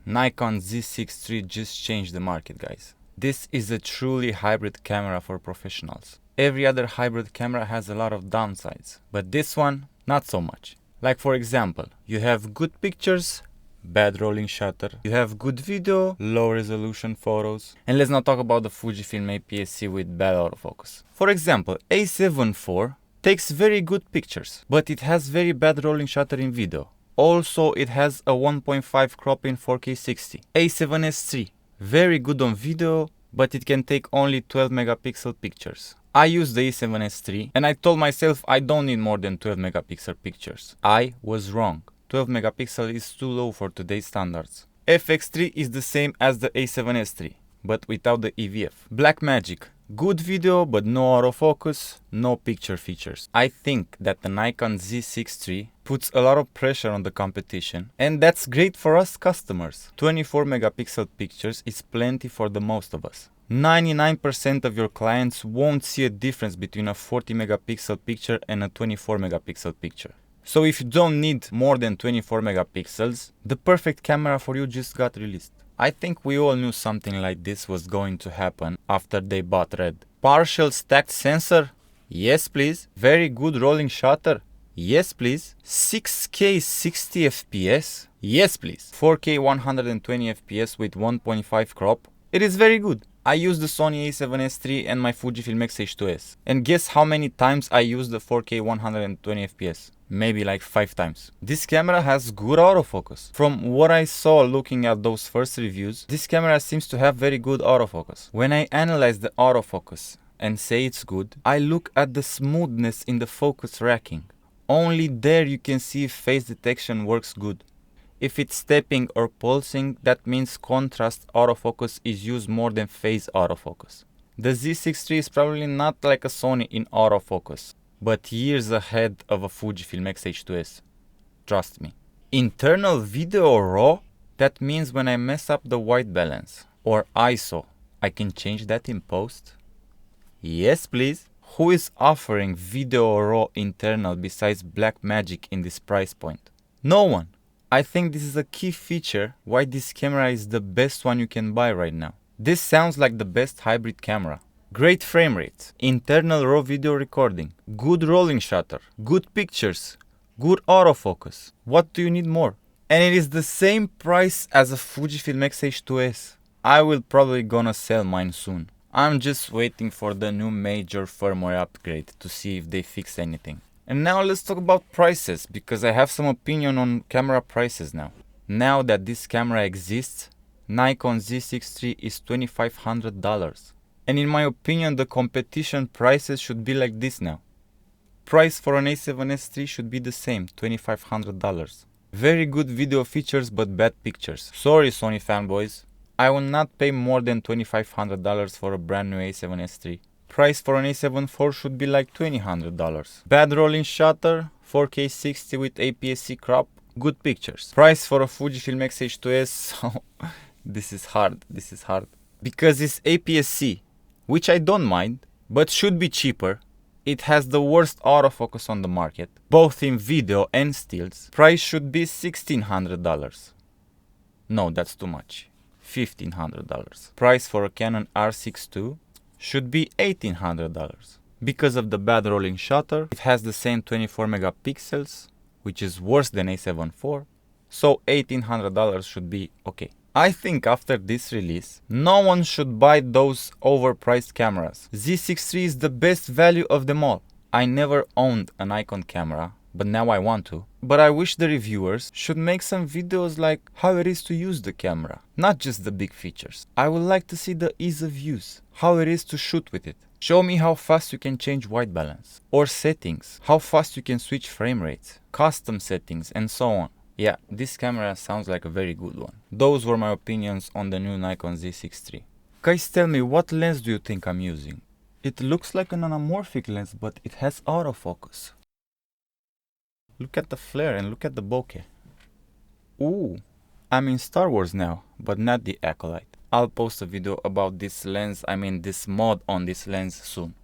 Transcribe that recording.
Nikon Z6 III just changed the market, guys. This is a truly hybrid camera for professionals. Every other hybrid camera has a lot of downsides, but this one, not so much. Like for example, you have good pictures, bad rolling shutter. You have good video, low resolution photos. And let's not talk about the Fujifilm APS-C with bad autofocus. For example, A7 IV takes very good pictures, but it has very bad rolling shutter in video. Also, it has a 1.5 crop in 4K 60. A7S III, very good on video, but it can take only 12 megapixel pictures. I use the A7S III and I told myself I don't need more than 12 megapixel pictures. I was wrong. 12 megapixel is too low for today's standards. FX3 is the same as the A7S III, but without the EVF. Blackmagic, good video but no autofocus, no picture features. I think that the Nikon Z6 III puts a lot of pressure on the competition, and that's great for us customers. 24 megapixel pictures is plenty for the most of us. 99% of your clients won't see a difference between a 40 megapixel picture and a 24 megapixel picture. So if you don't need more than 24 megapixels, the perfect camera for you just got released. I think we all knew something like this was going to happen after they bought Red. Partial stacked sensor? Yes please. Very good rolling shutter? Yes please. 6K 60 FPS? Yes please. 4K 120 FPS with 1.5 crop? It is very good. I use the Sony a7S III and my Fujifilm X-H2S. And guess how many times I use the 4K 120 FPS? Maybe like 5 times. This camera has good autofocus. From what I saw looking at those first reviews, this camera seems to have very good autofocus. When I analyze the autofocus and say it's good, I look at the smoothness in the focus racking. Only there you can see if face detection works good. If it's stepping or pulsing, that means contrast autofocus is used more than phase autofocus. The Z6 III is probably not like a Sony in autofocus, but years ahead of a Fujifilm X-H2S. Trust me. Internal video RAW? That means when I mess up the white balance or ISO, I can change that in post? Yes please. Who is offering video RAW internal besides Blackmagic in this price point? No one. I think this is a key feature why this camera is the best one you can buy right now. This sounds like the best hybrid camera. Great frame rate, internal RAW video recording, good rolling shutter, good pictures, good autofocus. What do you need more? And it is the same price as a Fujifilm X-H2S. I will probably gonna sell mine soon. I'm just waiting for the new major firmware upgrade to see if they fix anything. And now let's talk about prices, because I have some opinion on camera prices now. Now that this camera exists, Nikon Z6 III is $2,500. And in my opinion, the competition prices should be like this now. Price for an A7S III should be the same, $2,500. Very good video features but bad pictures. Sorry Sony fanboys, I will not pay more than $2,500 for a brand new A7S III. Price for an A7 IV should be like $2,000. Bad rolling shutter, 4K 60 with APS-C crop, good pictures. Price for a Fujifilm X-H2S, this is hard. Because it's APS-C, which I don't mind, but should be cheaper. It has the worst autofocus on the market, both in video and stills. Price should be $1,600. No, that's too much. $1,500. Price for a Canon R6 II should be $1,800. Because of the bad rolling shutter, it has the same 24 megapixels, which is worse than A7 IV, so $1,800 should be okay. I think after this release, no one should buy those overpriced cameras. Z6 III is the best value of them all. I never owned a Nikon camera, but now I want to. But I wish the reviewers should make some videos like how it is to use the camera, not just the big features. I would like to see the ease of use, how it is to shoot with it. Show me how fast you can change white balance, or settings, how fast you can switch frame rates, custom settings, and so on. Yeah, this camera sounds like a very good one. Those were my opinions on the new Nikon Z6 III. Guys, tell me, what lens do you think I'm using? It looks like an anamorphic lens, but it has autofocus. Look at the flare and look at the bokeh. Ooh, I'm in Star Wars now, but not the Acolyte. I'll post a video about this lens, this mod on this lens soon.